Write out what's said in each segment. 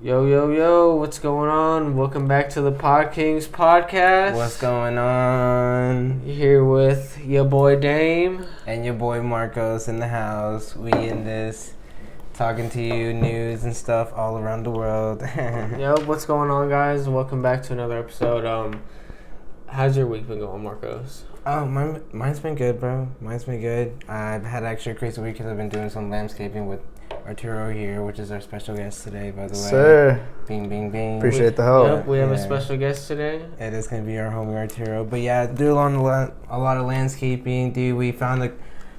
Yo, what's going on? Welcome back to the Pod Kings podcast. What's going on? You're here with your boy Dame. And your boy Marcos in the house. We in this, talking to you, news and stuff all around the world. Yo, what's going on, guys? Welcome back to another episode. How's your week been going, Marcos? Oh, mine's been good, bro. Mine's been good. I've had actually a crazy week because I've been doing some landscaping with Arturo here, which is our special guest today, by the way. Sir. Bing, bing, bing. Appreciate the help. Yep, we have a special guest today. It is going to be our homie Arturo. But yeah, do a lot of landscaping. Dude, we found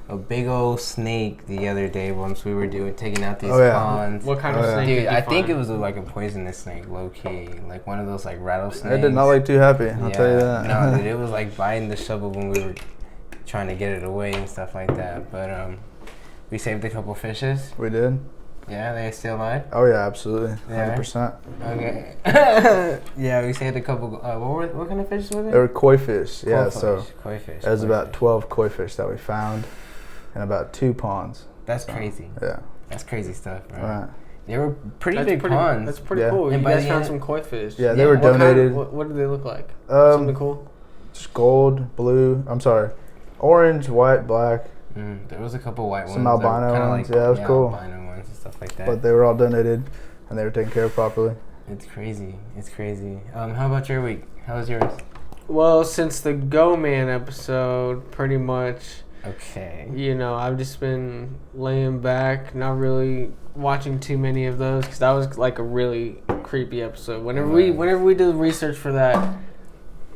a big old snake the other day once we were taking out these ponds. What kind of snake Dude, did you I find? think it was like a poisonous snake, low key. Like one of those like rattlesnakes. I did not look too happy, I'll tell you that. No, dude, it was like biting the shovel when we were trying to get it away and stuff like that. But we saved a couple fishes. We did? Yeah, they still alive? Oh yeah, absolutely. Yeah. 100%. Okay. Yeah, we saved a couple. What kind of fish were They they? were koi fish, yeah, so Koi fish. there's about 12 koi fish that we found in about 2 ponds. That's crazy. Yeah. That's crazy stuff, bro. Right. They were pretty big ponds. That's pretty Yeah. cool. And You by guys the found end- some koi fish. Yeah, they were What kind- donated. what did they look like? Something cool? Just gold, blue, orange, white, black, There was a couple white ones. some albino that were ones. kinda Yeah, it was cool. Albino ones and stuff like that. But they were all donated and they were taken care of properly. It's crazy. It's crazy. How about your week? How was yours? Well, since the Go Man episode, pretty much, Okay. I've just been laying back, not really watching too many of those because that was like a really creepy episode. Whenever we did the research for that,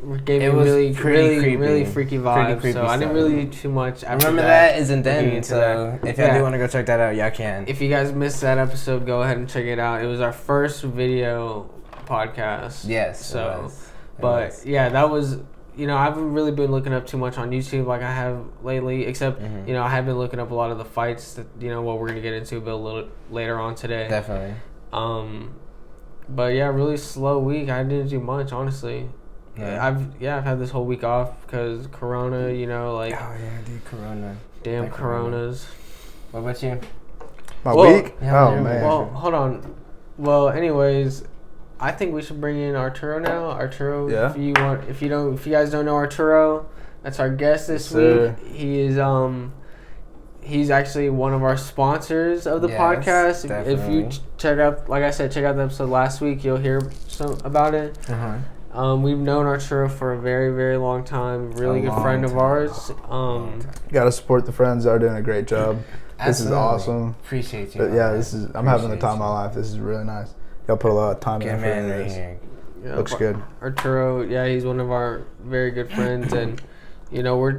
it gave me It was really creepy. freaky Pretty vibes. creepy So I didn't stuff. really do too much. After Remember that that isn't looking then. into So that. if y'all Yeah. do want to go check that out, y'all can. If you guys missed that episode, go ahead and check it out. It was our first video podcast. Yes. So, it was. It but was. yeah, that was. I haven't really been looking up too much on YouTube like I have lately. Except Mhm. I have been looking up a lot of the fights that what we're gonna get into a little later on today. Definitely. But yeah, really slow week. I didn't do much, honestly. Yeah. I've had this whole week off because Corona. Like Oh yeah, dude, Corona. damn Like Corona. Coronas. What about you? My Well, week? yeah, Oh, yeah, man. Well, hold on. Well, anyways, I think we should bring in Arturo now. Arturo, Yeah. if you guys don't know Arturo, that's our guest this Yes, sir. week. He is he's actually one of our sponsors of the Yes, podcast. If you definitely. check out, like I said, check out the episode last week, you'll hear some about it. We've known Arturo for a very, very long time. Really A good long friend of time. ours. Gotta support the friends that are doing a great job. This is Absolutely. awesome. Appreciate you. But yeah, man. I'm having the Appreciate time of you. my life. This is really nice. Y'all put a lot of time Good and effort man into right this. here. Yeah, Looks good. Arturo, yeah, he's one of our very good friends, and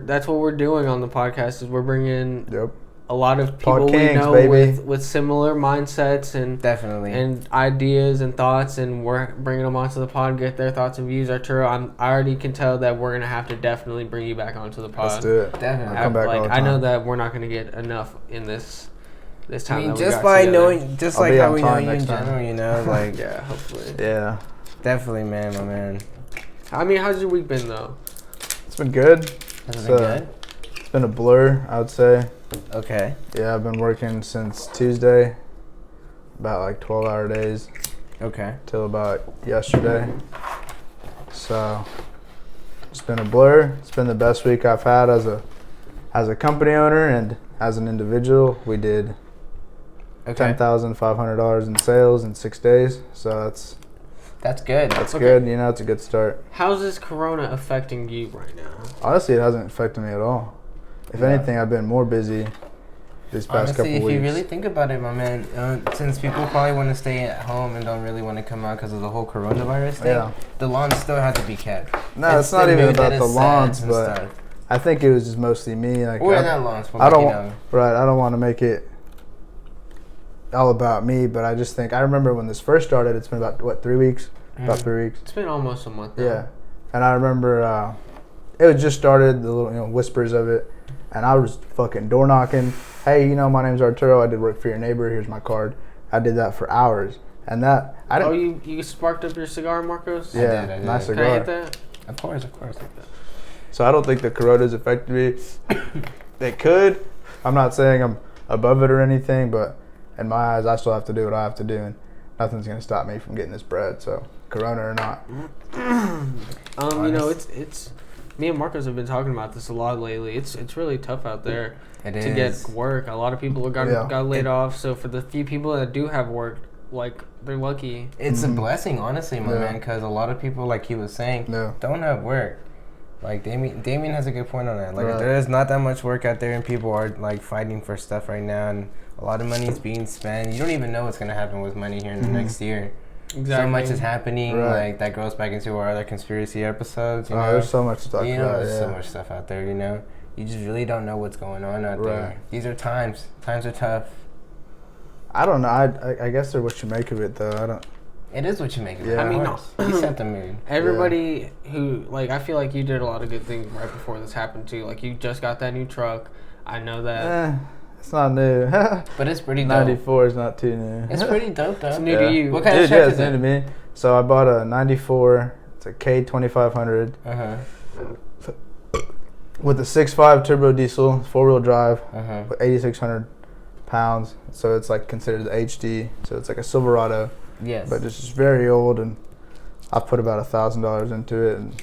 that's what we're doing on the podcast is we're bringing Yep. a lot of people Pod we Kings, know baby. with similar mindsets and Definitely. ideas and thoughts, and we're bringing them onto the pod, get their thoughts and views. Arturo, I already can tell that we're gonna have to definitely bring you back onto the pod. Let's do it. Definitely. I'll come back all the I know time. that we're not gonna get enough in this time. I mean, that we just got by together. knowing, just I'll like be how on we know time you in next time. general, like, Yeah, hopefully. Yeah. definitely, man, my man. I mean, how's your week been though? It's been good. Has it It's, been good? It's been a blur, I would say. Okay. Yeah, I've been working since Tuesday, about like 12-hour days, Okay. till about yesterday. So it's been a blur. It's been the best week I've had as a company owner and as an individual. We did Okay. $10,500 in sales in 6 days. So That's good. that's Okay. good. It's a good start. How's this Corona affecting you right now? Honestly, it hasn't affected me at all. If Yeah. anything, I've been more busy these past Honestly, couple if weeks. you really think about it, my man, since people probably want to stay at home and don't really want to come out because of the whole coronavirus thing, Yeah. the lawns still have to be kept. No, it's not the even mood about that the is set lawns, and but stuff. I think it was just mostly me. Like, Or not lawns, but I like, don't right. I don't want to make it all about me, but I just think I remember when this first started. It's been about 3 weeks. About 3 weeks. It's been almost a month now. Yeah, and I remember it was just started, the little whispers of it, and I was fucking door knocking. Hey, my name's Arturo. I did work for your neighbor. Here's my card. I did that for hours, and that I Oh, didn't. you sparked up your cigar, Marcos? Yeah, I did. nice Can I cigar. hit that? Of course. So I don't think the corona's affected me. it could. I'm not saying I'm above it or anything, but in my eyes, I still have to do what I have to do, and nothing's gonna stop me from getting this bread. So, Corona or not. You know, it's me and Marcos have been talking about this a lot lately. It's really tough out there to get work. A lot of people got laid off. So for the few people that do have work, like, they're lucky. It's a blessing, honestly, my man, because a lot of people, like he was saying, don't have work. Like, Damien has a good point on that. Like, there is not that much work out there, and people are, like, fighting for stuff right now, and a lot of money is being spent. You don't even know what's going to happen with money here in the next year. Exactly. So much is happening. Like, that goes back into our other conspiracy episodes. You know? There's so much to talk about. You know, there's so much stuff out there, you know. You just really don't know what's going on out there. These are times. Times are tough. I don't know. I guess they're what you make of it, though. I don't. It is what you make of it. Yeah. I mean, you set the mood. Everybody who, like, I feel like you did a lot of good things right before this happened, too. Like, you just got that new truck. I know that. It's not new. But it's pretty dope. 94 is not too new. It's pretty dope, though. It's new to you. What kind of truck is it's new to me. So I bought a 94. It's a K2500. With a 6.5 turbo diesel, 4-wheel drive, with 8,600 pounds. So it's like considered the HD. So it's like a Silverado. Yes. But it's just very old, and I put about $1,000 into it. And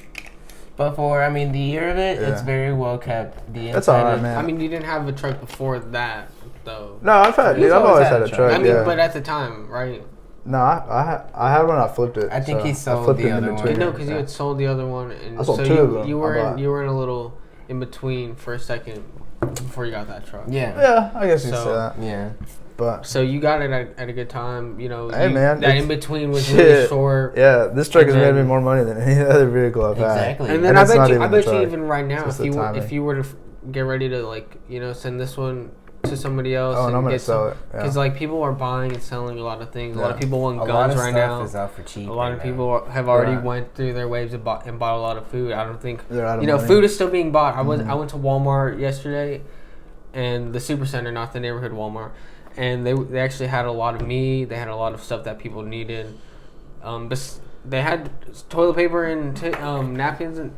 but for, I mean, the year of it, it's very well kept. That's all right, man. I mean, you didn't have a truck before that, though. No, I've always had a truck. I mean, but at the time, right? No, I had one. I flipped it. I think he sold flipped the it in other between. one. No, because you had sold the other one, and I sold so two of them. You were in a little in between for a second before you got that truck. Yeah, I guess you say that. Yeah. But so you got it at a good time, you know. Hey, man, that in between was really short. Yeah, this truck has made me more money than any other vehicle I've had. Exactly. And then I bet you even right now, if you were to get ready to, like, you know, send this one to somebody else, and I'm gonna sell it because like people are buying and selling a lot of things. A lot of people want guns right now. Is out for cheap. A lot of people have already went through their waves and bought a lot of food. I don't think money. Food is still being bought. I went to Walmart yesterday, and the Supercenter, not the neighborhood Walmart. And they actually had a lot of meat. They had a lot of stuff that people needed. But they had toilet paper and napkins and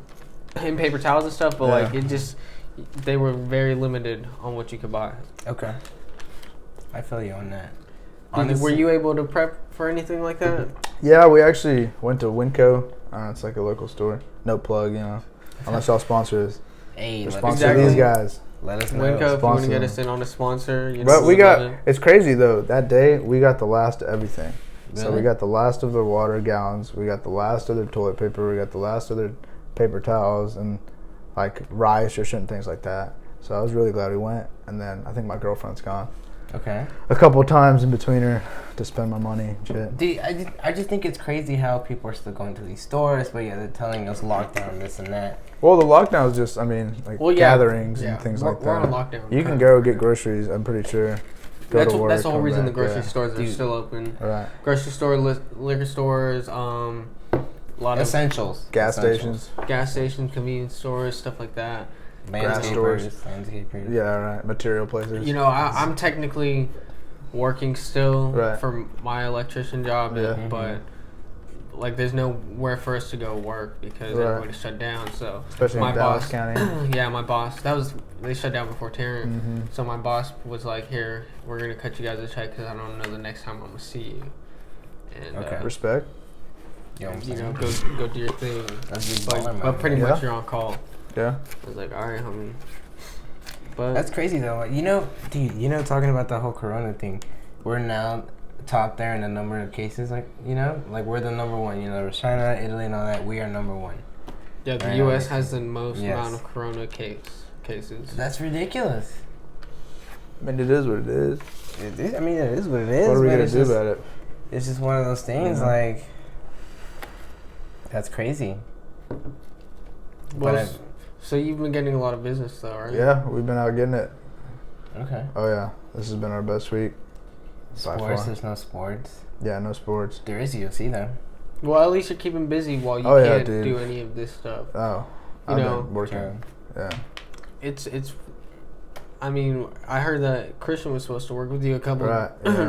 paper towels and stuff. But like they were very limited on what you could buy. Okay, I feel you on that. Honestly, were you able to prep for anything like that? Yeah, we actually went to Winco. It's like a local store. No plug, you know, unless y'all sponsor us. Hey, sponsor these guys. Let us know. Winco, if you want to get us in on a sponsor. But it's crazy though. That day we got the last of everything. Really? So we got the last of the water gallons. We got the last of their toilet paper. We got the last of their paper towels and like rice or certain things like that. So I was really glad we went. And then I think my girlfriend's gone. Okay. A couple of times in between her to spend my money and shit. Dude, I just think it's crazy how people are still going to these stores, but they're telling us lockdown, this and that. Well, the lockdown is just, gatherings and things like that. We're on lockdown. You can go get groceries, I'm pretty sure. That's the whole reason the grocery stores are still open. Right. Grocery store, liquor stores, a lot essentials. Gas stations, convenience stores, stuff like that. Landscapers. Yeah, right. Material places. You know, I'm technically working still for my electrician job, but like there's nowhere for us to go work because everybody's shut down. So especially in Dallas County. Yeah, my boss. They shut down before Tarrant. So my boss was like, "Here, we're gonna cut you guys a check because I don't know the next time I'm gonna see you." And respect. You know, go do your thing. But pretty much you're on call. Yeah. I was like, all right, homie. But that's crazy though. You know, dude. You know, talking about the whole Corona thing, we're now top there in the number of cases. Like, you know, like we're the number one. You know, there's China, Italy, and all that. We are number one. Yeah, the U.S. has the most amount of Corona cases. That's ridiculous. I mean, it is what it is. It is what it is. What are we gonna do about it? It's just one of those things. Like, that's crazy. Well, so you've been getting a lot of business though, right? Yeah, we've been out getting it. Okay. Oh yeah, this has been our best week. Sports? There's no sports. Yeah, no sports. There is UFC though. Well, at least you're keeping busy while you can't do any of this stuff. Oh, I've been working. Yeah. It's. I mean, I heard that Christian was supposed to work with you a couple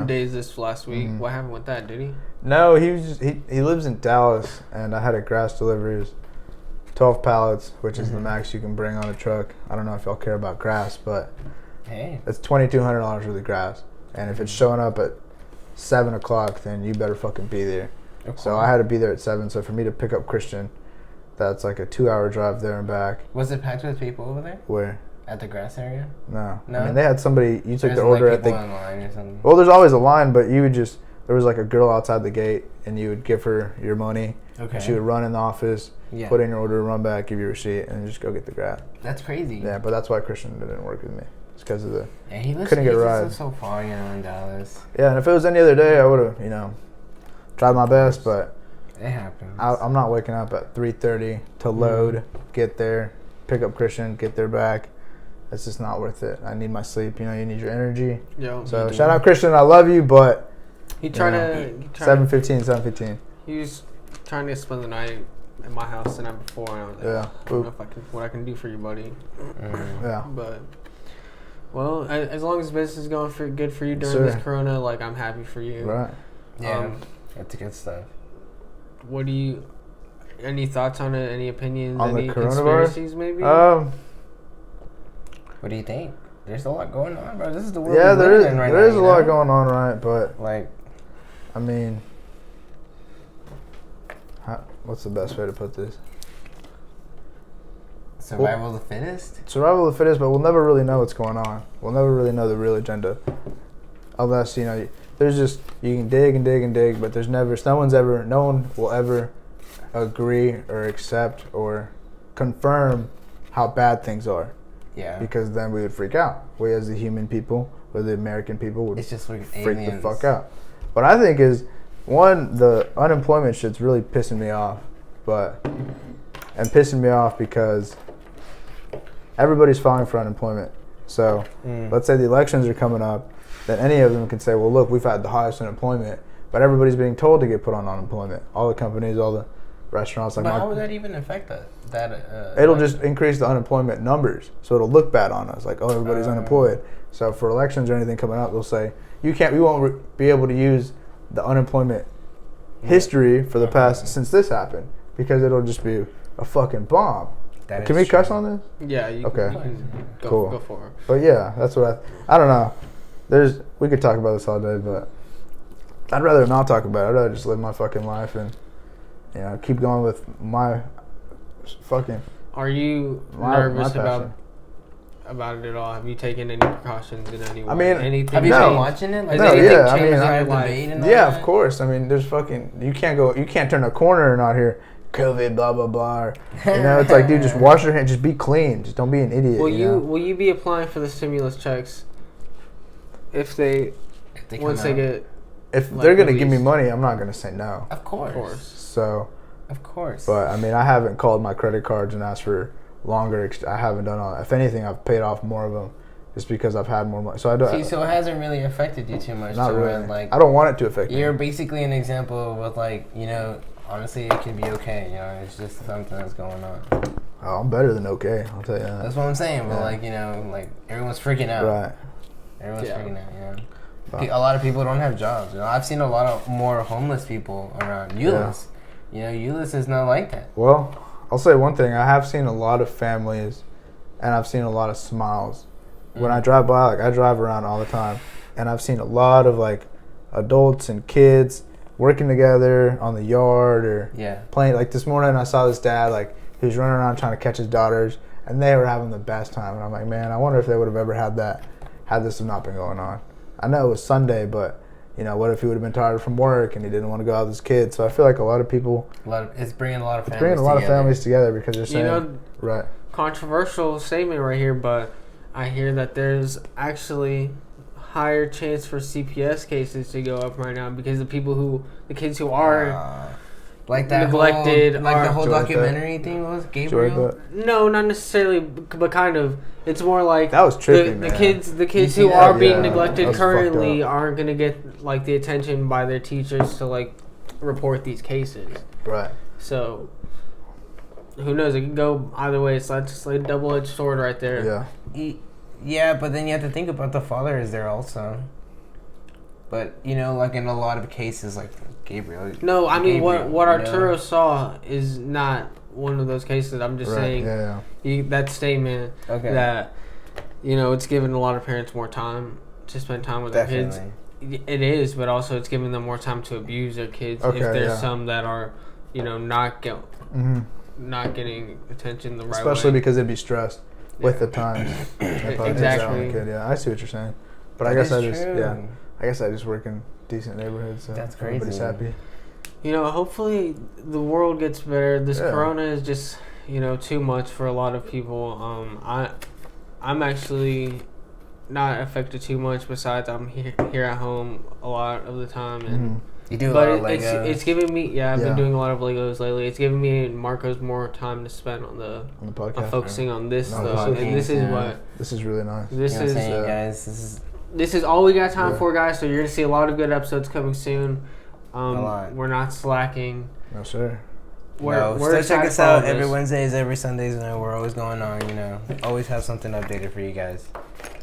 days this last week. What happened with that? Did he? No, he was just he lives in Dallas, and I had a grass delivery. It 12 pallets, which is the max you can bring on a truck. I don't know if y'all care about grass, but it's $2,200 worth of grass. And if it's showing up at 7 o'clock, then you better fucking be there. Okay. So I had to be there at 7. So for me to pick up Christian, that's like a 2-hour drive there and back. Was it packed with people over there? Where? At the grass area? No. I mean, they had somebody, you took the order at the... online or something? Well, there's always a line, but you would just, there was like a girl outside the gate, and you would give her your money. Okay. She would run in the office, put in your order, run back, give you a receipt, and just go get the grass. That's crazy. Yeah, but that's why Christian didn't work with me. It's because of the... Yeah, he couldn't get a ride. So far, in Dallas. Yeah, and if it was any other day, I would have, tried my best, but... It happens. I'm not waking up at 3:30 to load, get there, pick up Christian, get there back. It's just not worth it. I need my sleep. You need your energy. Yo, so shout out Christian, I love you, but he tried to 7:15. He was trying to spend the night at my house the night before, and I was like, I don't know what I can do for you, buddy. Yeah. But as long as business is going good for you during this Corona, like I'm happy for you. Right. Yeah. That's good stuff. What do you? Any thoughts on it? Any opinions? On any the coronavirus? Conspiracies, maybe? What do you think? There's a lot going on, bro. This is the world we're living in right now. There is a lot going on, right? But like, I mean, what's the best way to put this? Survival of the fittest? Survival of the fittest, but we'll never really know what's going on. We'll never really know the real agenda. Unless, there's just, you can dig and dig and dig, but no one will ever agree or accept or confirm how bad things are. Yeah. Because then we would freak out. We as the human people, or the American people, would freak the fuck out. What I think is, one, the unemployment shit's really pissing me off. And pissing me off because everybody's filing for unemployment. So let's say the elections are coming up, then any of them can say, well, look, we've had the highest unemployment, but everybody's being told to get put on unemployment. All the companies, all the restaurants. But how would that even affect that? It'll just increase the unemployment numbers, so it'll look bad on us, like, oh, everybody's unemployed. So for elections or anything coming up, they'll say, we won't be able to use the unemployment history for the past, since this happened, because it'll just be a fucking bomb. Can we cuss on this? Yeah. Okay. Go for it. But yeah, that's what I don't know. We could talk about this all day, but I'd rather not talk about it. I'd rather just live my fucking life and keep going with my fucking. Are you nervous about it at all? Have you taken any precautions in any way? I mean, anything? Have you been watching it? Like, of course. I mean, there's you can't turn a corner and not hear COVID, blah blah blah. It's like, dude, just wash your hands, just be clean, just don't be an idiot. Will you be applying for the stimulus checks if they once they get? If they're gonna give me money, I'm not gonna say no. Of course. So. Of course. But I mean, I haven't called my credit cards and asked for longer. I haven't done all. If anything, I've paid off more of them, just because I've had more money. So I don't. So it hasn't really affected you too much. Not really. I don't want it to affect me. You're basically an example with honestly, it can be okay. It's just something that's going on. Oh, I'm better than okay. I'll tell you that. That's what I'm saying. But everyone's freaking out. Right. Everyone's freaking out. A lot of people don't have jobs. I've seen a lot of more homeless people around. Euless. Euless is not like that. Well, I'll say one thing. I have seen a lot of families, and I've seen a lot of smiles. When I drive by, I drive around all the time, and I've seen a lot of adults and kids working together on the yard or playing. Like this morning, I saw this dad he was running around trying to catch his daughters, and they were having the best time. And I'm like, man, I wonder if they would have ever had that had this not been going on. I know it was Sunday, but what if he would have been tired from work and he didn't want to go out with his kids? So I feel like a lot of people. It's bringing a lot of families. It's bringing a lot of families together because they're saying, right. Controversial statement right here, but I hear that there's actually higher chance for CPS cases to go up right now because the kids who are neglected, the whole documentary thing was Gabriel. No, not necessarily, but kind of. It's more like that was trippy, the kids who are being neglected currently aren't gonna get the attention by their teachers to report these cases. Right. So who knows? It can go either way. So that's just a double-edged sword right there. Yeah. Yeah, but then you have to think about the father is there also. But in a lot of cases, like Gabriel. No, I mean what Arturo saw is not one of those cases. I'm just saying that statement that, you know, it's giving a lot of parents more time to spend time with their kids. It is, but also it's giving them more time to abuse their kids if there's some that are, you know, not getting attention the right way. Especially because they'd be stressed with the times. Exactly. Yeah, I see what you're saying. But I guess I just work in decent neighborhoods, so that's crazy. Everybody's happy. You know, hopefully the world gets better. This corona is just, you know, too much for a lot of people. I'm actually not affected too much. Besides, I'm here at home a lot of the time, and you do a lot of Legos. It's giving me I've been doing a lot of Legos lately. It's giving me and Marcos more time to spend on the podcast. I'm focusing on this though, and this is really nice. This you know is guys. This is all we got time for, guys. So you're gonna see a lot of good episodes coming soon. We're not slacking. No, sir. We're still check us out every Wednesdays, every Sundays. You know, we're always going on. You know, always have something updated for you guys.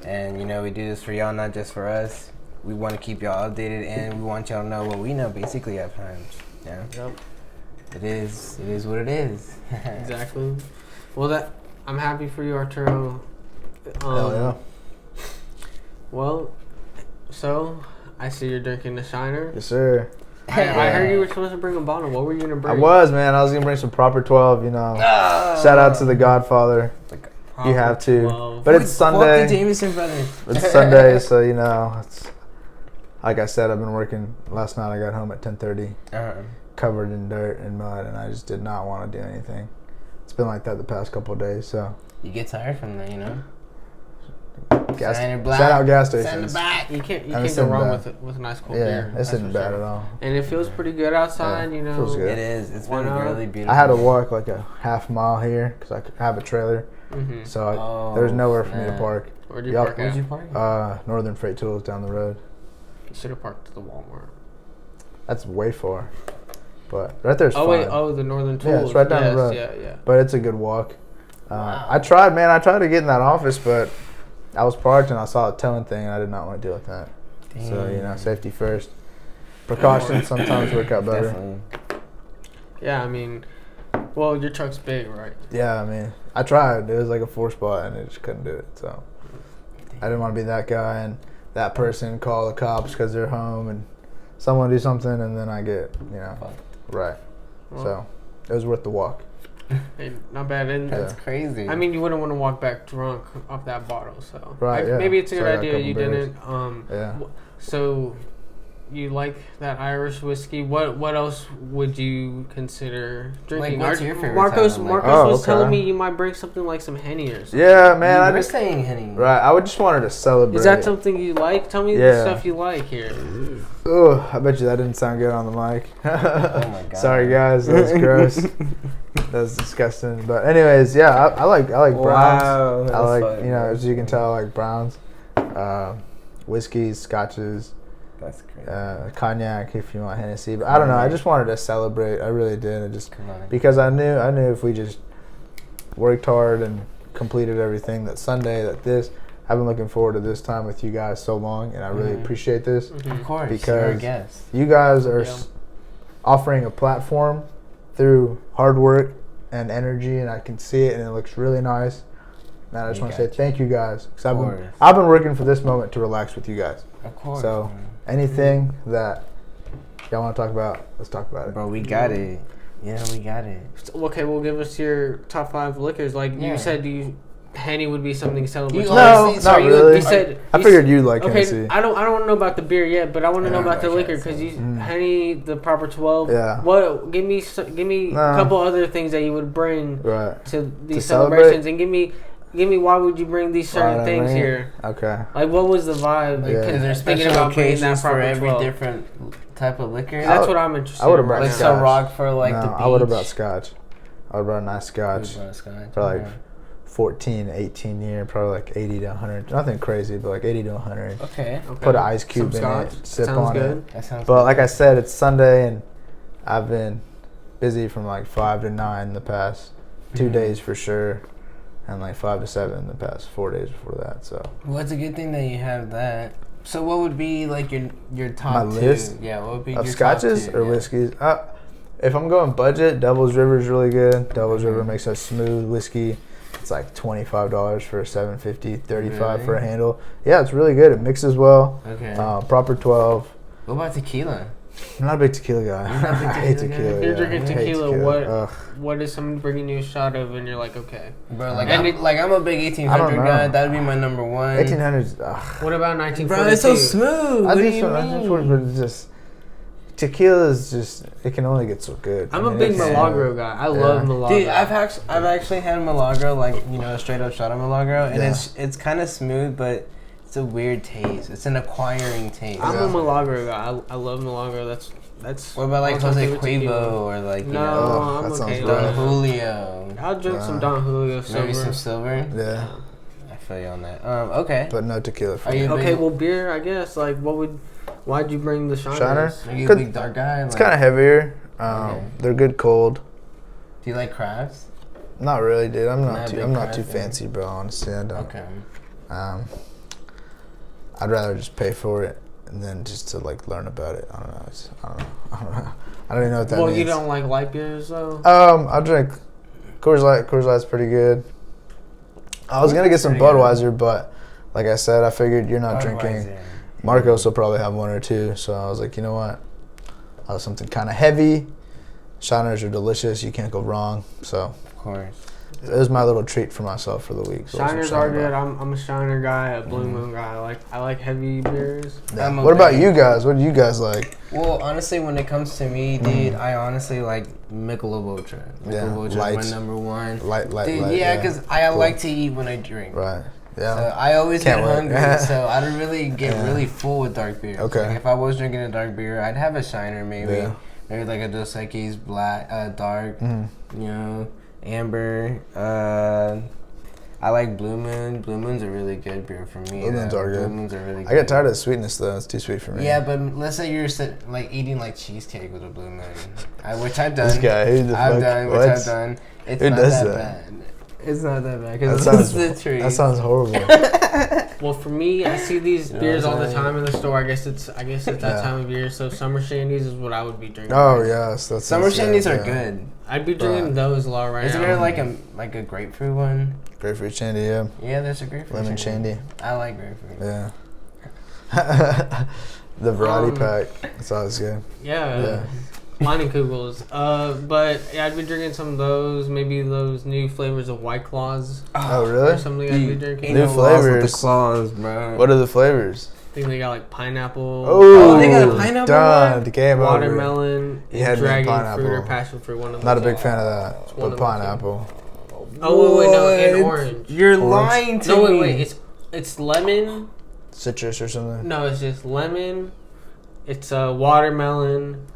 And you know, we do this for y'all, not just for us. We want to keep y'all updated, and we want y'all to know what we know. Basically, at times. Yeah. Yep. It is what it is. Exactly. Well, I'm happy for you, Arturo. Hell yeah. Well, so I see you're drinking the Shiner. Yes, sir. I heard you were supposed to bring a bottle. What were you gonna bring? I was gonna bring some Proper 12. You know, shout out to the Godfather. You have to, 12. But it's Sunday. Fuck the Jameson brothers. It's Sunday, so you know, it's like I said. I've been working. Last night I got home at 10:30, covered in dirt and mud, and I just did not want to do anything. It's been like that the past couple of days. So you get tired from that, you know. Shout out gas stations. You can't go wrong with a nice cold beer. Yeah, this isn't bad at all. And it feels pretty good outside, you know. It feels good. It is. It's been really beautiful. I had to walk like a half mile here because I have a trailer. So there's nowhere for me to park. Where'd you park at? Where'd you park? Northern Freight Tools down the road. You should have parked at the Walmart. That's way far. But right there's fine. The Northern Tools. Yeah, it's right down the road. Yeah. But it's a good walk. I tried to get in that office, but I was parked and I saw a towing thing and I did not want to deal with that. Damn. So, you know, safety first. Precautions sometimes work out better. Definitely. Yeah, I mean, well, your truck's big, right? Yeah, I mean, I tried. It was like a 4-spot and I just couldn't do it. So I didn't want to be that guy and that person call the cops because they're home and someone do something and then I get, you know, right. Well, so it was worth the walk. Hey, not bad. And that's crazy. I mean, you wouldn't want to walk back drunk off that bottle, so right. Maybe it's a good idea you beers. Didn't. So you like that Irish whiskey? What else would you consider drinking? Like, what's your favorite? Marcos was telling me you might bring something like some Henny or something. Yeah, man. I was saying Henny. Right. I just wanted to celebrate. Is that something you like? Tell me the stuff you like here. Oh, I bet you that didn't sound good on the mic. Oh my god. Sorry guys, that was gross. That was disgusting. But anyways, yeah, I like browns. Wow, I like you know, as you can tell, I like browns, whiskeys, scotches. That's crazy. Cognac if you want Hennessy. But I don't know. I just wanted to celebrate. I really did. Because I knew if we just worked hard and completed everything that Sunday, I've been looking forward to this time with you guys so long, and I really appreciate this. Of course, because you guys are offering a platform through hard work and energy, and I can see it, and it looks really nice. And I just want to say thank you guys, because I've been working for this moment to relax with you guys. Of course. So anything that y'all want to talk about, let's talk about it. Bro, we got it. Yeah, we got it. Okay, well, give us your top 5 liquors. Like you said, Henny would be something celebratory. No, not really. I figured you'd like okay, Hennessy. I don't want to know about the beer yet, but I want to know about the liquor because Henny, the Proper 12. Yeah. What? Give me a couple other things that you would bring to these celebrations, and give me why would you bring these certain things here? Okay. Like, what was the vibe? Because there's special occasions for every different type of liquor. That's what I'm interested in. I would have brought like scotch. Ciroc for like the beach. I would have brought scotch. I would have brought a nice scotch. For like 14, 18 year, probably like 80 to 100. Nothing crazy, but like 80 to 100. Okay. Put an ice cube in it, sip Sounds on good. it. That sounds but good. like I said, it's Sunday and I've been busy from like 5 to 9 the past 2 days for sure. And like 5 to 7 the past 4 days before that. So. Well, it's a good thing that you have that. So what would be like your top My two? list? Yeah, what would be of your scotches top two? or whiskeys? if I'm going budget, Devil's River is really good. Devil's River makes a smooth whiskey. It's like $25 for a $7.50, $35 for a handle. Yeah, it's really good. It mixes well. Okay. Proper 12. What about tequila? I'm not a big tequila guy. I hate tequila. If you're drinking tequila, what is someone bringing you a shot of and you're like, okay? Bro, I'm a big 1800 guy. That would be my number one. 1800s. What about 1942? Bro, it's so smooth. What do you mean? 1940, but it's just tequila is just, it can only get so good. I'm a big Milagro guy. I love Milagro. Dude, I've actually had Milagro, like, you know, a straight up shot of Milagro, and it's kind of smooth, but it's a weird taste. It's an acquiring taste. I'm a Milagro guy. I love Milagro. That's. What about like Jose Cuervo or like, you know, I'm okay. Don Julio? I'll drink some Don Julio silver. Maybe some silver. Yeah. I feel you on that. Okay. But no tequila for me. Okay, well, beer, I guess. Like, why'd you bring the Shiner? Are you a big dark guy? It's kind of heavier. They're good cold. Do you like crafts? Not really, dude. I'm not too fancy, bro. Honestly, I don't. Okay. I'd rather just pay for it and then just to like learn about it. I don't know. I don't even know what that means. Well, you don't like light beers though? I drink Coors Light. Coors Light's pretty good. I was gonna get some Budweiser, but like I said, I figured you're not drinking. Marcos will probably have one or two, so I was like, you know what? I'll have something kind of heavy. Shiners are delicious. You can't go wrong. So of course. It was my little treat for myself for the week. So Shiners are good. I'm a Shiner guy, a Blue Moon guy. I like heavy beers. Yeah. What about you guys? What do you guys like? Well, honestly, when it comes to me, dude, I honestly like Michelob Ultra. Michelob Ultra is my number one. Light. Yeah, because I like to eat when I drink. Right. Yeah. So I always get hungry, so I don't really get really full with dark beer. Okay. Like if I was drinking a dark beer, I'd have a Shiner maybe. Yeah. Maybe like a Dos Equis black, dark, you know. Amber. I like Blue Moon. Blue Moon's a really good beer for me. Blue Moons are good. Blue Moons are really good. I get tired of the sweetness though. It's too sweet for me. Yeah, but let's say you're like eating like cheesecake with a Blue Moon, which I've done. This guy, who the fuck? I've done. It's who not does that bad. It's not that bad because it's the truth. That sounds horrible. Well, for me, I see these beers all the time in the store. I guess it's that time of year. So summer shandies is what I would be drinking. Oh yes, that's summer shandies are good. I'd be drinking those a lot right now. Isn't there like a grapefruit one? Grapefruit shandy, yeah. Yeah, there's a grapefruit. Lemon shandy. I like grapefruit. Yeah. The variety pack. That's always good. Yeah. Kugels. But yeah, I'd be drinking some of those. Maybe those new flavors of White Claws. Oh, really? Or something I'd be drinking. New flavors. With the claws, bro. What are the flavors? I think they got like pineapple. Oh, they got a pineapple done. Game watermelon, over. dragon fruit or passion fruit. One of those. Not a big fan of that, but pineapple. Oh wait, no, and orange. You're lying to me. No, wait, it's lemon. Citrus or something? No, it's just lemon. It's watermelon.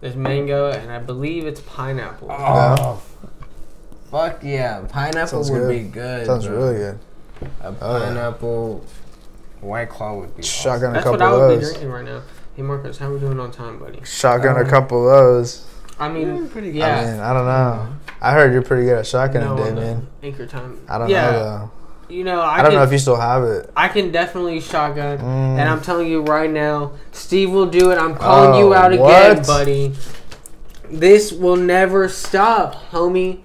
There's mango, and I believe it's pineapple. Oh, fuck yeah. Pineapple would be good. Sounds really good. A pineapple White Claw would be Shotgun awesome. a couple of those. That's what I would be drinking right now. Hey, Marcus, how are we doing on time, buddy? Shotgun a couple of those. I mean, pretty good. Yeah. I mean, I don't know. I heard you're pretty good at shotgunning, Damien. Anchor time. I don't know, though. You know, I don't know if you still have it. I can definitely shotgun, and I'm telling you right now, Steve will do it. I'm calling you out again, buddy. This will never stop, homie.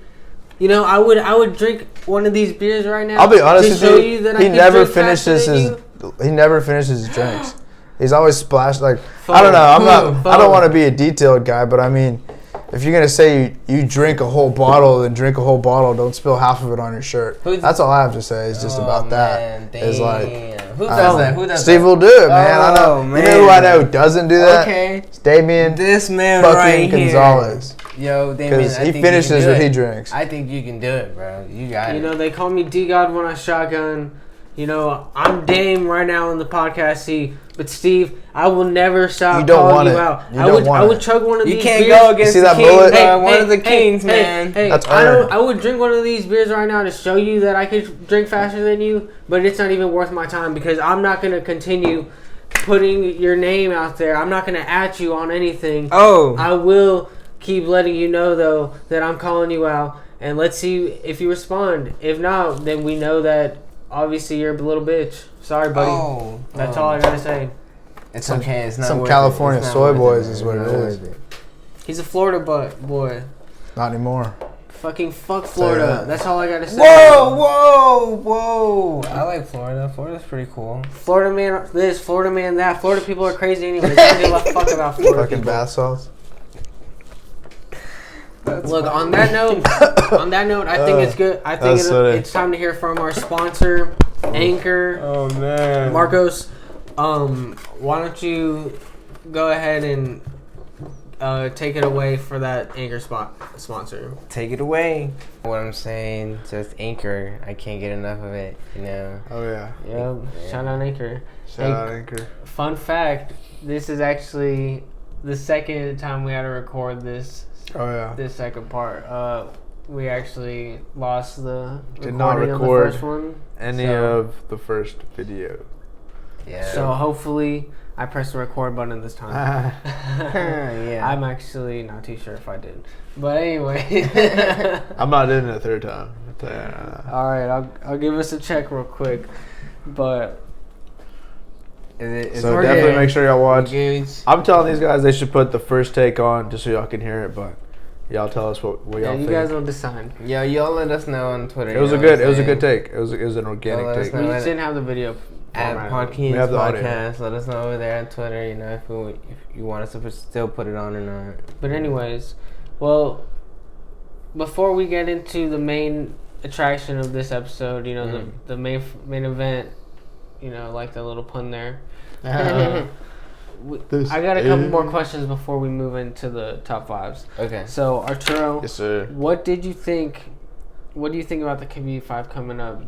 You know, I would drink one of these beers right now. I'll be honest with you. He never finishes his drinks. He's always splashed I don't know. I don't want to be a detailed guy, but I mean, if you're gonna say you drink a whole bottle, then drink a whole bottle. Don't spill half of it on your shirt. That's all I have to say. Is just about that. Is like who does that? Who does Steve that? will do it, man. I know. Man. You know who I know who doesn't do that? Okay, it's Damien. This man fucking right Gonzalez. Here. Yo, Damien. Because he finishes what he drinks. I think you can do it, bro. You got it. You know, they call me D-God when I shotgun. You know, I'm Dame right now in the podcast seat. But Steve, I will never stop calling you out. I would chug one of these beers. You can't go against the king, one of the kings, man. Hey, I would drink one of these beers right now to show you that I could drink faster than you, but it's not even worth my time because I'm not going to continue putting your name out there. I'm not going to at you on anything. Oh. I will keep letting you know, though, that I'm calling you out, and let's see if you respond. If not, then we know that obviously you're a little bitch. Sorry, buddy. That's all I gotta say. It's okay. It's not some worth California it. soy boys is what it is. He's a Florida boy. Not anymore. Fucking fuck Florida. That's all I gotta say. Whoa! I like Florida. Florida's pretty cool. Florida man this, Florida man that. Florida people are crazy anyway. They don't give a fuck about Florida Fucking people. bath salts. Look, on that note, I think it's good. I think it's time to hear from our sponsor, Anchor. Oh man, Marcos, why don't you go ahead and take it away for that Anchor sponsor. Take it away. What I'm saying, just Anchor. I can't get enough of it, you know. Oh yeah. Yep. Shout out Anchor. Shout out Anchor. Fun fact: this is actually the second time we had to record this. Oh yeah. This second part. We actually lost the did not record of the first one. Any of the first video. Yeah. So hopefully I pressed the record button this time. Yeah. I'm actually not too sure if I did. But anyway. I'm not in it a third time. Alright, I'll give us a check real quick. But so definitely make sure y'all watch. I'm telling these guys they should put the first take on just so y'all can hear it, but y'all tell us what y'all think. You guys will decide. Yeah, y'all let us know on Twitter. It was a good take. It was an organic take. We just didn't have the video. At Podkins Podcast, let us know over there on Twitter, you know, if you want us to still put it on or not. But anyways, well, before we get into the main attraction of this episode, you know, the main event, you know, like the little pun there. I got a couple more questions before we move into the top fives. Okay. So Arturo, yes sir. What do you think about the Khabib 5 coming up?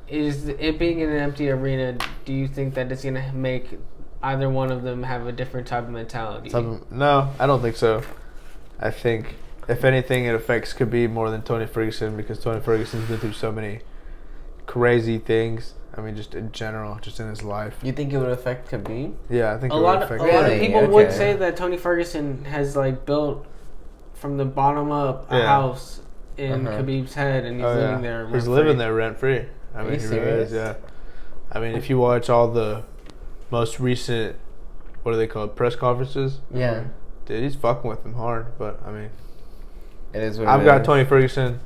Is it being in an empty arena? Do you think that it's gonna make either one of them have a different type of mentality? No, I don't think so. I think if anything, it affects Khabib more than Tony Ferguson because Tony Ferguson's been through so many crazy things. I mean, just in general, just in his life. You think it would affect Khabib? Yeah, I think a lot of people would say that Tony Ferguson has like built from the bottom up a house in Khabib's head, and he's living there. He's living there rent free. I mean, he really is. Yeah. I mean, if you watch all the most recent, what are they called, press conferences? Yeah. Dude, he's fucking with them hard. But I mean, it is what I've got Tony Ferguson.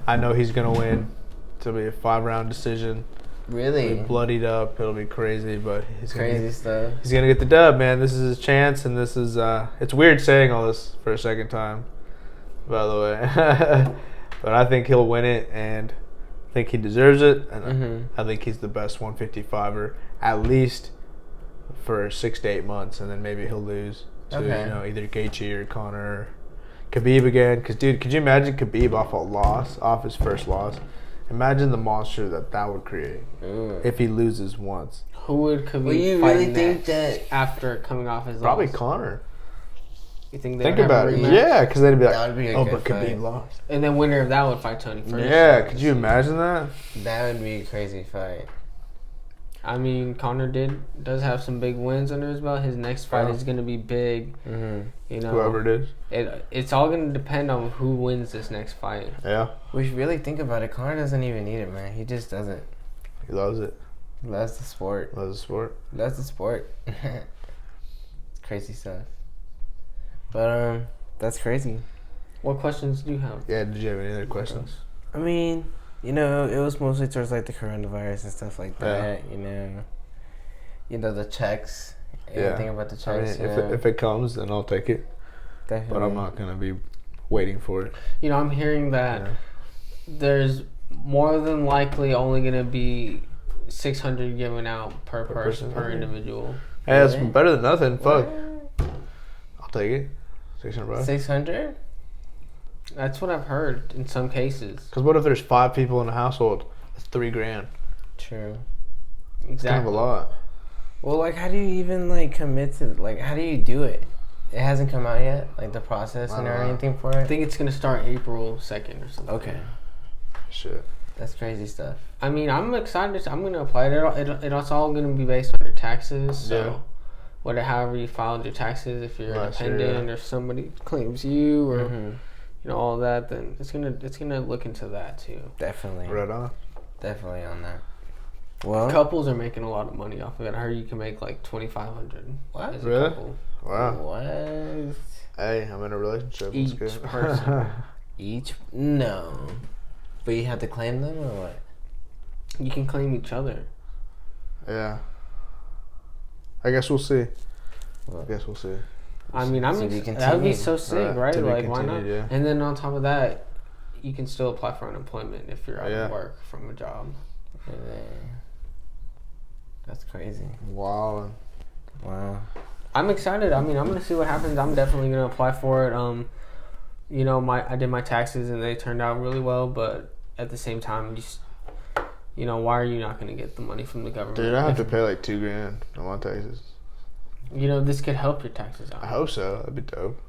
I know he's gonna win. It'll be a 5-round decision. Really? It'll be bloodied up. It'll be crazy, but he's stuff. He's gonna get the dub, man. This is his chance, and this is. It's weird saying all this for a second time, by the way, but I think he'll win it, and I think he deserves it, and I think he's the best 155er at least for 6 to 8 months, and then maybe he'll lose to either Gaethje or Conor, or Khabib again. Because dude, could you imagine Khabib off his first loss? Imagine the monster that would create if he loses once. Who would Khabib Well, you fight really think next that after coming off his Probably loss? Conor. You think Think about it. Yeah, because they'd be like, that would be a but good Khabib fight. lost. And then winner of that would fight Tony Ferguson. Yeah, could you imagine that? That would be a crazy fight. I mean, Conor does have some big wins under his belt. His next fight is going to be big. You know, whoever it is. It's all going to depend on who wins this next fight. Yeah. We should really think about it. Conor doesn't even need it, man. He just doesn't. He loves it. He loves the sport. Loves the sport. Loves the sport. It's crazy stuff. But that's crazy. What questions do you have? Yeah. Did you have any other questions? I mean, you know, it was mostly towards like the coronavirus and stuff like that. You know the checks. Anything about the checks. I mean, if it comes, then I'll take it. Definitely. But I'm not gonna be waiting for it. You know, I'm hearing that there's more than likely only gonna be 600 given out per person per individual. Hey, that's better than nothing. Fuck. I'll take it. 600 $. 600? That's what I've heard in some cases. Because what if there's 5 people in a household? That's $3,000. True. Exactly. It's kind of a lot. Well, like, how do you even like commit to? Like, how do you do it? It hasn't come out yet, like the process or anything for it. I think it's gonna start April 2nd or something. Okay. Shit. That's crazy stuff. I mean, I'm excited. I'm gonna apply it. It's all gonna be based on your taxes. So, however you filed your taxes, if you're independent or somebody claims you or you know all that, then it's gonna look into that too. Definitely. Right on. Definitely on that. Well, couples are making a lot of money off of it. I heard you can make like $2,500. What? As a really? couple. Wow. What? Hey, I'm in a relationship. Each That's good. person. No. But you have to claim them or what? You can claim each other. Yeah. I guess we'll see. Well, I mean, that would be continued. so sick, right? Like, why not? Yeah. And then on top of that, you can still apply for unemployment if you're out of work from a job. That's crazy. Wow. I'm excited. I mean, I'm gonna see what happens. I'm definitely gonna apply for it. You know, I did my taxes and they turned out really well, but at the same time, you know, why are you not gonna get the money from the government? Dude, I have to pay like $2,000 on my taxes. You know, this could help your taxes out. I hope so. That'd be dope.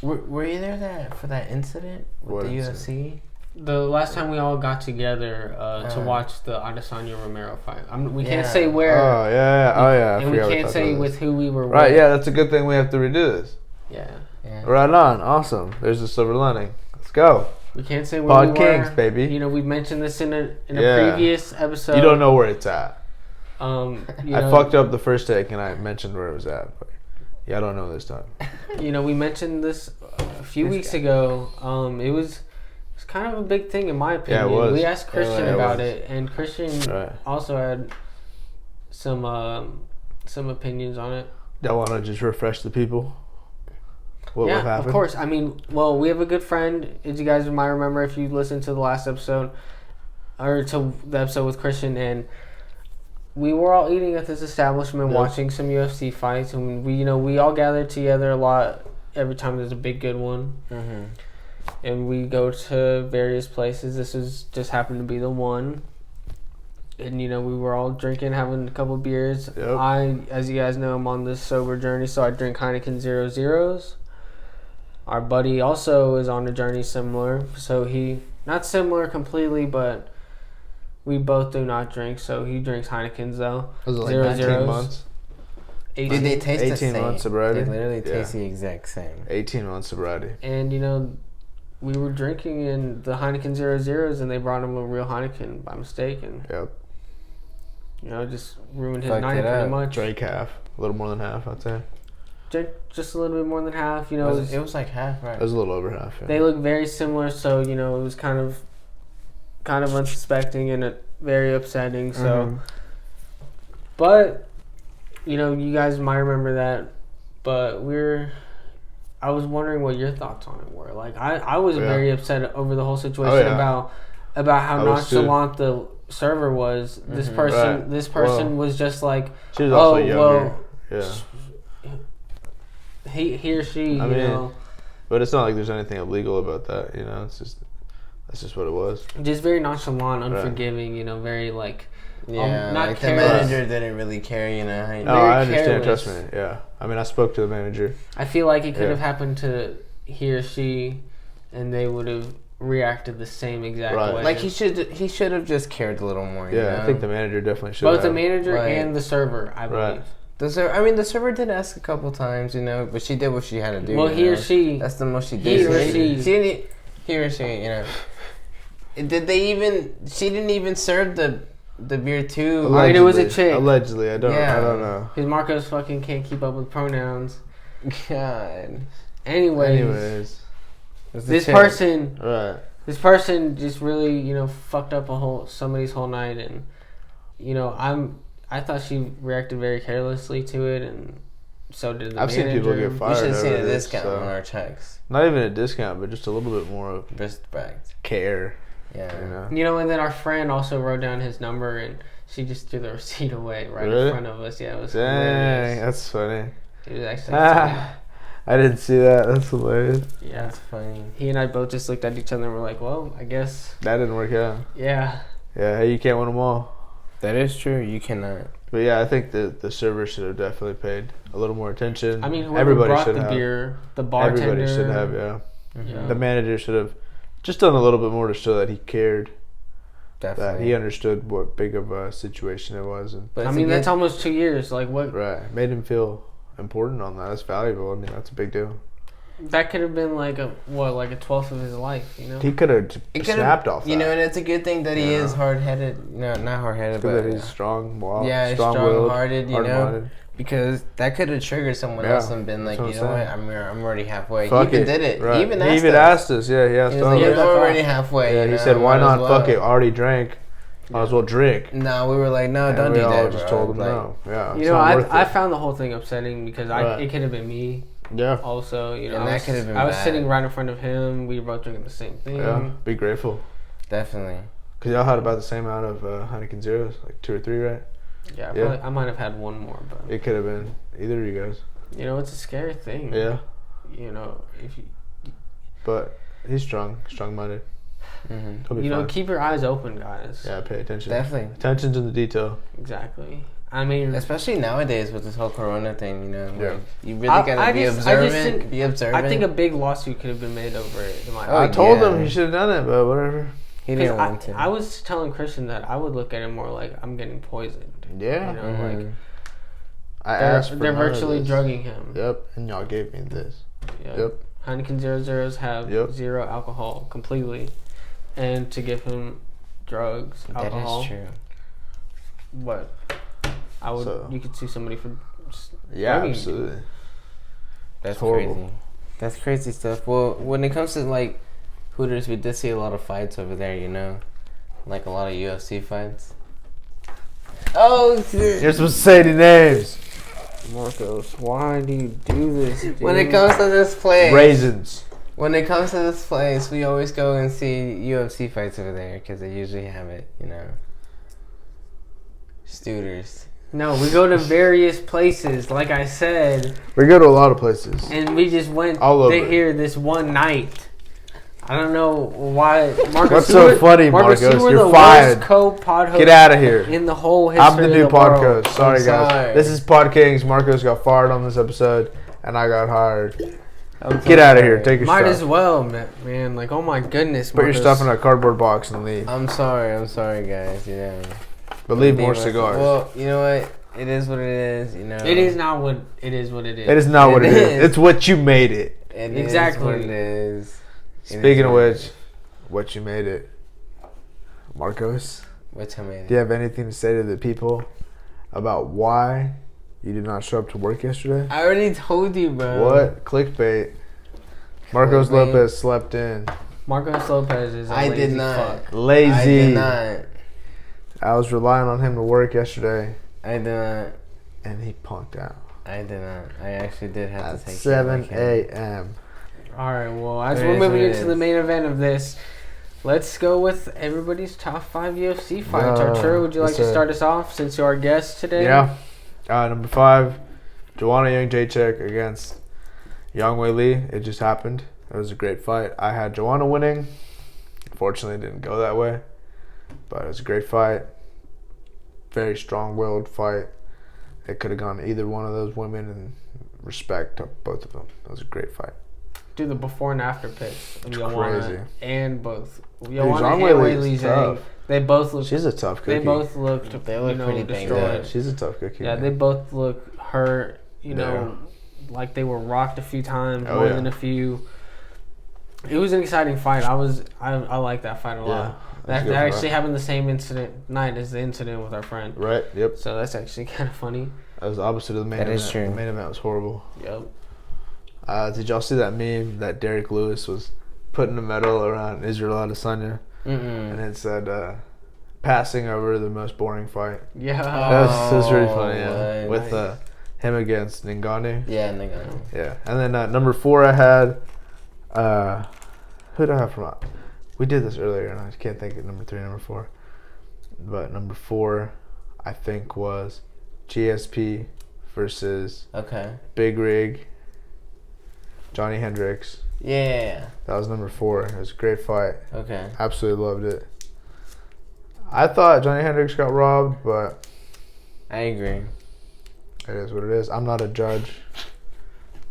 Were you there for that incident with the UFC? The last time we all got together to watch the Adesanya Romero fight. We can't say where. Oh, yeah. And we can't say with who we were with. Right, yeah, that's a good thing we have to redo this. Yeah. Right on. Awesome. There's a silver lining. Let's go. We can't say where we were. Kings, baby. You know, we mentioned this in a previous episode. You don't know where it's at. I fucked up the first take and I mentioned where it was at. But I don't know this time. You know, we mentioned this a few weeks ago. It was kind of a big thing in my opinion. Yeah, it was. We asked Christian about it, and Christian also had some opinions on it. Y'all want to just refresh the people? What happened? Of course. I mean, well, we have a good friend, as you guys might remember if you listened to the last episode, or to the episode with Christian, and we were all eating at this establishment, watching some UFC fights, and we all gathered together a lot every time there's a big good one. Mm-hmm. And we go to various places. This just happened to be the one. And, we were all drinking, having a couple beers. Yep. As you guys know, I'm on this sober journey, so I drink Heineken 0.0s. Our buddy also is on a journey similar. So not similar completely, but we both do not drink. So he drinks Heinekens, though. Was it like 19 months? 18. Did they taste the same? 18 months sobriety? They literally taste the exact same. 18 months sobriety. And, we were drinking in the Heineken 0.0s, and they brought him a real Heineken by mistake, and just ruined his night pretty much. Drank half, a little more than half, I'd say. Just a little bit more than half. It was like half, right? It was a little over half. Yeah. They look very similar, so it was kind of unsuspecting and very upsetting. So, but you guys might remember that, but I was wondering what your thoughts on it were. Like, I was very upset over the whole situation about how nonchalant the server was. This person was just like, she was also younger. He or she, but it's not like there's anything illegal about that. It's just that's just what it was. Just very nonchalant, unforgiving. Very like. Yeah, not like the manager didn't really care, No, I understand. Trust me. Yeah, I spoke to the manager. I feel like it could have happened to he or she, and they would have reacted the same exact way. Like he should have just cared a little more. I think the manager definitely should. Both the manager and the server, I believe. The server did ask a couple times, but she did what she had to do. Well, he or she. That's the most she did. He or she. Did they even? She didn't even serve the beer too. Allegedly. It was a chick. Allegedly, I don't know. Because Marcos fucking can't keep up with pronouns. God. Anyways. This person just really, fucked up somebody's whole night, and I thought she reacted very carelessly to it, and so did the manager. I've seen people get fired. We should have seen a discount on our checks. Not even a discount, but just a little bit more of respect, care. Yeah. And then our friend also wrote down his number, and she just threw the receipt away in front of us. Yeah, it was hilarious. That's funny. It was actually funny. I didn't see that. That's hilarious. Yeah. That's funny. He and I both just looked at each other and were like, well, I guess. That didn't work out. Yeah. Yeah, hey, you can't win them all. That is true. You cannot. But yeah, I think the server should have definitely paid a little more attention. I mean, whoever brought the beer, the bartender. Everybody should have, yeah. The manager should have just done a little bit more to show that he cared. Definitely. That he understood what big of a situation it was. But that's almost 2 years. Like, what? Right. Made him feel important on that. That's valuable. I mean, that's a big deal. That could have been like a 12th of his life, He could have snapped off that. And it's a good thing that he is hard-headed. No, not hard-headed, but that he's strong. Yeah, strong-hearted, Because that could have triggered someone else and been like, you know what, I'm already halfway. Fuck he even did it. Right. He even asked us. Yeah, he asked us. Like, you're already halfway. Yeah, he said, why not? Fuck it. Already drank. Might as well drink. No, we were like, no, don't do that. We all just told him no. Yeah. You know, I found the whole thing upsetting because it could have been me. Yeah. Also, you know, that could have been I was sitting right in front of him. We were both drinking the same thing. Yeah. Be grateful. Definitely. Because y'all had about the same amount of Heineken Zeros, like 2 or 3, right? Yeah, probably, I might have had one more, but it could have been either of you guys. You know, it's a scary thing. Yeah. You know, if you. But he's strong-minded. Mm-hmm. You know, keep your eyes open, guys. Yeah, pay attention. Definitely. Attention to the detail. Exactly. I mean, especially nowadays with this whole Corona thing, you know, yeah. Like, you really gotta be observant. Be observant. I think a big lawsuit could have been made over it. I told him he should have done it, but whatever. He didn't want to. I was telling Christian that I would look at it more like I'm getting poisoned. Yeah. You know, like I asked for they're virtually drugging him. Yep, and y'all gave me this. Yep. Heineken 00s have 0 alcohol completely, and to give him drugs, alcohol. That is true. What? I would. You could sue somebody for. Absolutely. That's horrible. Crazy. That's crazy stuff. Well, when it comes to like Hooters, we did see a lot of fights over there. You know, like a lot of UFC fights. Oh, you're supposed to say the names. Marcos, why do you do this, dude? When it comes to this place, raisins. When it comes to this place, we always go and see UFC fights over there because they usually have it, you know. Stooters. No, we go to various places. Like I said, we go to a lot of places, and we just went here this one night. I don't know why. Marcos, what's so funny, Marcos? You're fired. Get out of here. In the whole history I'm the new podcast. Sorry, guys. Sorry. This is Pod Kings. Marcos got fired on this episode, and I got hired. Get out of here. Take your Might stuff. as well, man. Like, oh my goodness, Put Marcos. your stuff in a cardboard box and leave. I'm sorry, guys. You know. But leave more cigars. Well, you know what? It is what it is. You know. It is not what it is. What it is. It is not what it is. It's what you made it. Exactly what it is. Speaking of which, what you made it, Marcos. What I made it. Do you have anything to say to the people about why you did not show up to work yesterday? I already told you, bro. What? Clickbait. Marcos Lopez slept in. Marcos Lopez is a lazy did not. fuck. Lazy. I did not. I was relying on him to work yesterday. I did not. And he punked out. I did not. I actually did have to take 7 a.m. All right, well, as we're moving into the main event of this, let's go with everybody's top 5 UFC fights. Arturo, would you like to start us off since you're our guest today? Yeah. Number 5, Joanna Jędrzejczyk against Yang Wei Li. It just happened. It was a great fight. I had Joanna winning. Unfortunately, it didn't go that way. But it was a great fight. Very strong-willed fight. It could have gone to either one of those women, and respect to both of them. It was a great fight. Do the before and after pics of Joanna crazy. And both Joanna and Wei Li Zhang. They both look. She's a tough cookie. They both looked. They look pretty destroyed. She's a tough cookie. Yeah, they both look hurt. You know, like they were rocked a few times, more than a few. It was an exciting fight. I like that fight a lot. That actually happened the same night as the incident with our friend. Right. Yep. So that's actually kind of funny. That was the opposite of the main event. That is true. The main event was horrible. Yep. Did y'all see that meme that Derek Lewis was putting a medal around Israel Adesanya? And it said, passing over the most boring fight. Yeah. That was really funny, yeah. With him against Ngannou. Yeah, Ngannou. Yeah. And then number 4 I had, who did I have from? We did this earlier, and I can't think of number 3 and number 4. But number 4, I think, was GSP versus Big Rig, Johnny Hendricks. Yeah. That was number 4. It was a great fight. Okay. Absolutely loved it. I thought Johnny Hendricks got robbed, but I agree. It is what it is. I'm not a judge.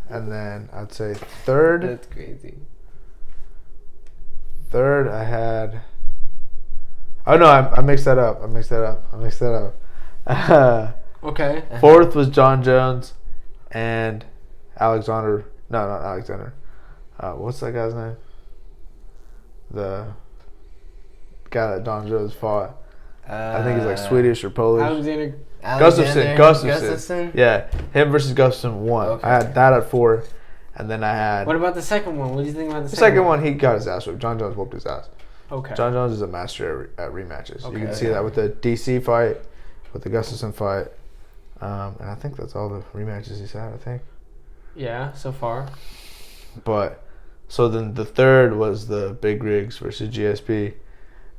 And then I'd say third. That's crazy. Third, I had. Oh no, I mixed that up. Okay. Fourth was John Jones, and Alexander. No, not Alexander. What's that guy's name? The guy that John Jones fought. I think he's like Swedish or Polish. Gustafsson. Yeah, him versus Gustafsson won. Okay. I had that at 4, and then I had. What about the second one? What do you think about the second one? He got his ass whooped. Jon Jones whooped his ass. Okay. Jon Jones is a master at rematches. Okay, you can see that with the DC fight, with the Gustafsson fight, and I think that's all the rematches he's had. I think. Yeah, so far. But so then the third was the Big Rigs versus GSP.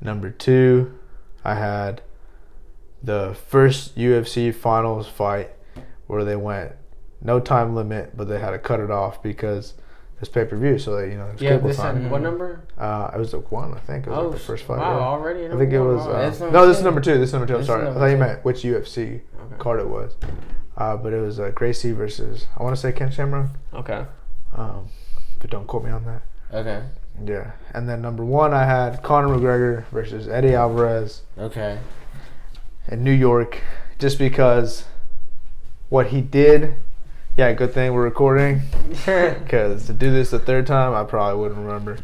Number 2, I had the first UFC finals fight where they went no time limit, but they had to cut it off because it's pay-per-view, so they, there's cable time. What number? It was 1, I think. It was the first fight. Wow, already? I think it was. No, this is number 2. This is number 2. I'm sorry. I thought you meant which UFC card it was. But it was Gracie versus, I want to say Ken Shamrock. Okay. But don't quote me on that. Okay. Yeah. And then number 1, I had Conor McGregor versus Eddie Alvarez. Okay. In New York, just because what he did. Yeah, good thing we're recording, because to do this the third time, I probably wouldn't remember.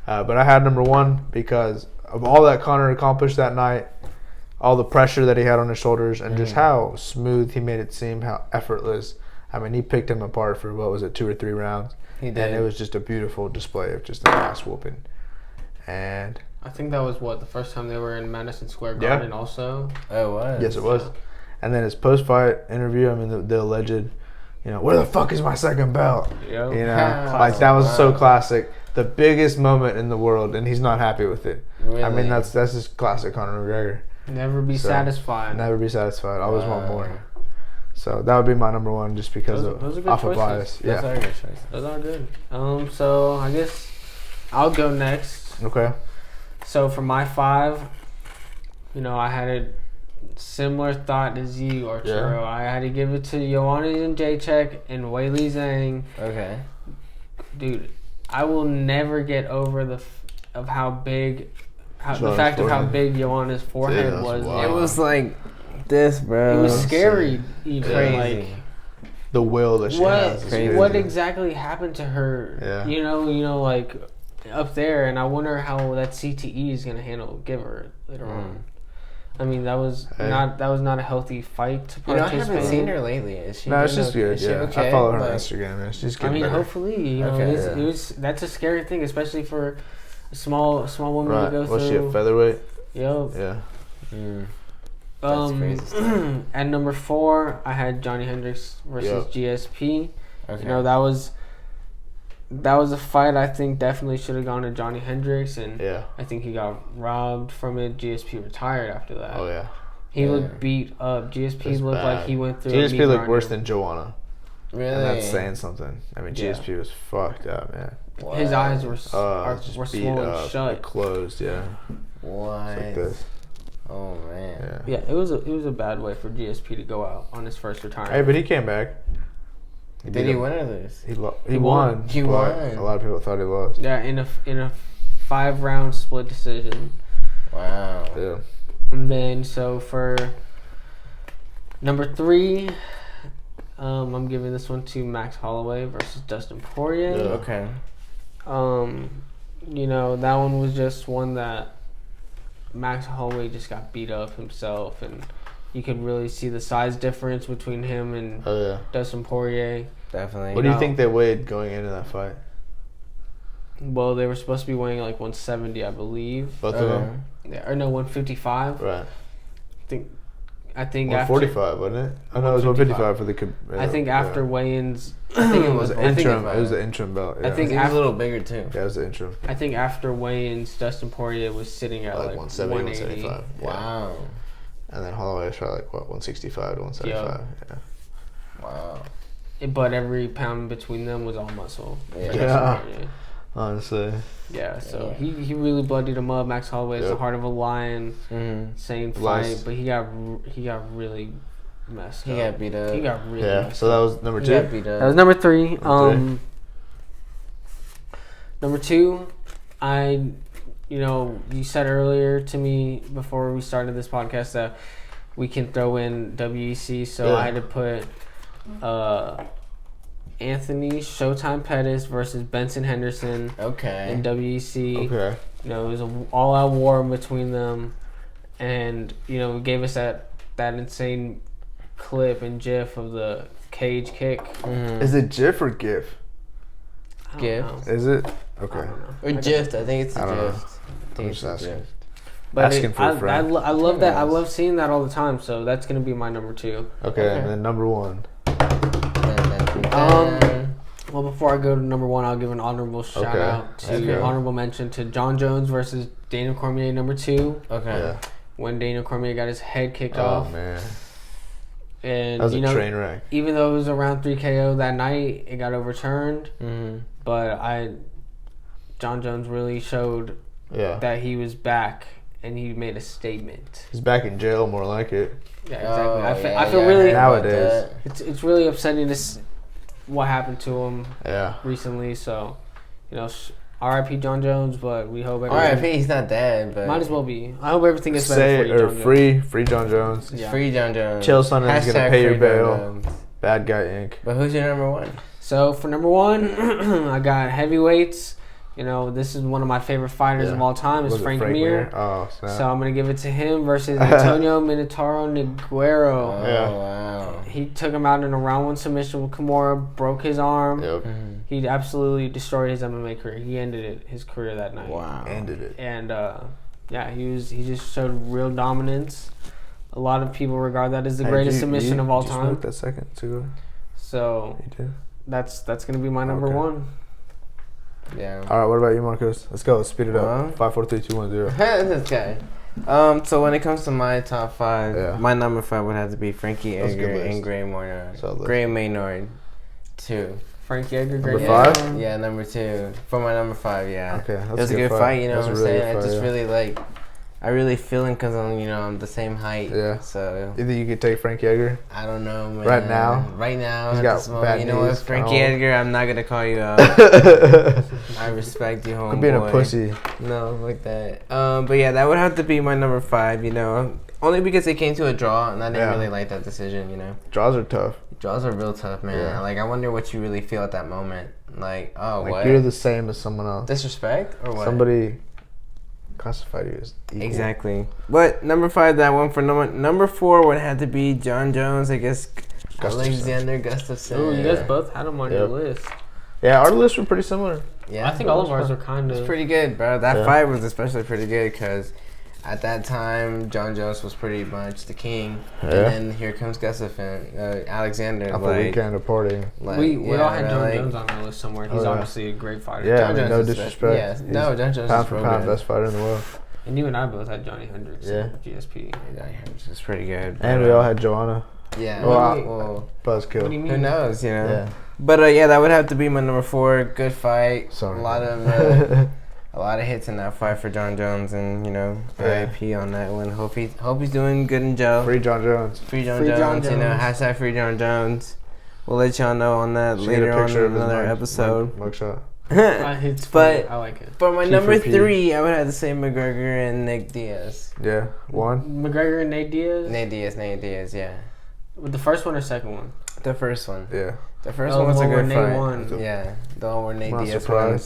But I had number 1 because of all that Conor accomplished that night, all the pressure that he had on his shoulders, and just how smooth he made it seem, how effortless. I mean, he picked him apart for, 2 or 3 rounds. He did. And it was just a beautiful display of just an ass whooping. And I think that was the first time they were in Madison Square Garden also? Oh, it was. Yes, it was. And then his post-fight interview, I mean, the alleged... where the fuck is my second belt? Yep. Like that was so classic. The biggest moment in the world, and he's not happy with it. Really? I mean, that's just classic Conor McGregor. Never be satisfied. Never be satisfied. Always want more. So that would be my number 1, just because those off of bias. Yeah, those are good choices. Those are good. So I guess I'll go next. Okay. So for my 5, I had a similar thought as you, Arturo. I had to give it to Joanna Jacek and Weili Zhang. Okay. Dude, I will never get over the fact of how big Joanna's forehead was. Wow. It was like this, bro. It was scary. Even crazy. Like the will that she has. What exactly happened to her? Yeah. Like up there, and I wonder how that CTE is gonna give her later on. I mean, that was not a healthy fight to participate. I haven't seen her lately. Is she? No, she's good. Is she okay? I follow her on Instagram, and she's getting better. Hopefully, that's a scary thing, especially for a small woman to go through. Was she a featherweight? Yep. Yeah. That's crazy stuff. At number 4, I had Johnny Hendricks versus GSP. Okay. That was a fight I think definitely should have gone to Johnny Hendricks, and I think he got robbed from it. GSP retired after that. Oh yeah. He looked beat up. GSP looked like he went through. GSP looked worse than Joanna. Really? And that's saying something. I mean, GSP was fucked up, man. What? His eyes were swollen shut. Closed, yeah. What? Like this. Oh man. Yeah, it was a bad way for GSP to go out on his first retirement. Hey, but he came back. Did he win or lose? He won. He won. A lot of people thought he lost. Yeah, in a 5-round split decision. Wow. Yeah. And then so for number 3, I'm giving this one to Max Holloway versus Dustin Poirier. Yeah. Okay. That one was just one that Max Holloway just got beat up himself, and you could really see the size difference between him and Dustin Poirier. Definitely. What do you think they weighed going into that fight? Well, they were supposed to be weighing like 170, I believe. Both of them? Yeah, or no, 155. Right. I think 145, wasn't it? I know it was 155 for the. I think after weigh-ins, I think it was interim. It was the interim belt. Yeah. I think it was a little bigger too. Yeah, it was the interim. I think after weigh-ins, Dustin Poirier was sitting at like 170, 175. Wow. And then Holloway shot 165 to 175. Yeah. Wow. But every pound between them was all muscle. Yeah. Honestly. Yeah, so he really bloodied him up. Max Holloway is the heart of a lion, same fight, but he got really messed up. He got beat up. He got really messed up. So that was number 2? Got beat up. That was number 3. Number 2, you said earlier to me before we started this podcast that we can throw in WEC, so I had to put Anthony Showtime Pettis versus Benson Henderson. Okay. In WEC. Okay. It was an all-out war between them, and it gave us that insane clip and GIF of the cage kick. Mm-hmm. Is it GIF or GIF? GIF. Is it? Okay. Or GIF. I think it's a GIF. I'm just asking. But asking for a friend. I love that. I love seeing that all the time. So that's gonna be my number 2. Okay. And then number 1. Well, before I go to number 1, I'll give an honorable shout out to honorable mention to Jon Jones versus Daniel Cormier, number 2. Okay. Yeah. When Daniel Cormier got his head kicked off. Oh man. And that was a train wreck. Even though it was a round 3 KO that night, it got overturned. Mm-hmm. But Jon Jones really showed that he was back and he made a statement. He's back in jail, more like it. Yeah, exactly. I feel really nowadays. It's really upsetting what happened to him recently. So, R.I.P. Jon Jones, but we hope everything. R.I.P. He's not dead, but might as well be. I hope everything gets better for you, free Jon Jones. Yeah. Free Jon Jones. Chael Sonnen's gonna pay your bail. Bad Guy Inc. But who's your number 1? So for number 1, I got heavyweights. This is one of my favorite fighters of all time. Is Frank Mir. Oh, snap. So I'm gonna give it to him versus Antonio Minotauro Nogueira. Oh wow! He took him out in a round 1 submission with Kimura, broke his arm. Yep. He absolutely destroyed his MMA career. He ended his career that night. Wow. Ended it. And he just showed real dominance. A lot of people regard that as the greatest submission of all time. That second too. So that's gonna be my number 1. Yeah. All right. What about you, Marcos? Let's go. Let's speed it up. 5, 4, 3, 2, 1, 0. This guy. So when it comes to my top 5, my number 5 would have to be Frankie Edgar and Gray Maynard. 2. Frankie Edgar, Gray Maynard. 5? Yeah, number 2 for my number 5. Yeah. Okay. It was a good fight. You know what I'm saying? I just really I really feel it because I'm the same height. Yeah. So you think you could take Frankie Edgar? I don't know, man. Right now, he's got this moment, you know what, Frankie Edgar? I'm not gonna call you out. I respect you, homeboy. Could be a pussy. No, like that. But yeah, that would have to be my number 5. Only because it came to a draw, and I didn't really like that decision. Draws are tough. Draws are real tough, man. Yeah. I wonder what you really feel at that moment. What? You're the same as someone else. Disrespect or what? Somebody classified you as equal. Exactly. But number 5, that one for number 4 would have to be Jon Jones, I guess. Alexander Gustafsson. Ooh, you guys both had him on your list. Yeah, our lists were pretty similar. Yeah, I think all of ours are kind of. It's pretty good, bro. That fight was especially pretty good because at that time Jon Jones was pretty much the king, and then here comes Gustafsson, Alexander. Off a weekend of partying. We all had Jon Jones on our list somewhere. He's obviously a great fighter. Yeah, no disrespect. Jon Jones is pound for pound best fitter in the world. And you and I both had Johnny Hendricks. Yeah. GSP. Johnny Hendricks is pretty good. And we all had Joanna. Yeah. Well, Buzzkill. What do you mean? Who knows? Yeah. But that would have to be my number 4. Good fight. Sorry. A lot of hits in that fight for Jon Jones, and RIP on that one. Hope he's doing good in jail. Free Jon Jones. Free Jon Jones. Hashtag Free Jon Jones. We'll let y'all know on that later on in another episode. Mugshot. It's funny. I like it. For my number 3, I would have to say McGregor and Nick Diaz. Yeah, 1. McGregor and Nate Diaz. Nate Diaz, yeah. With the first one or second one? The first one. Yeah. The first one was a good fight. Won. Yeah, the one where Nate Diaz won.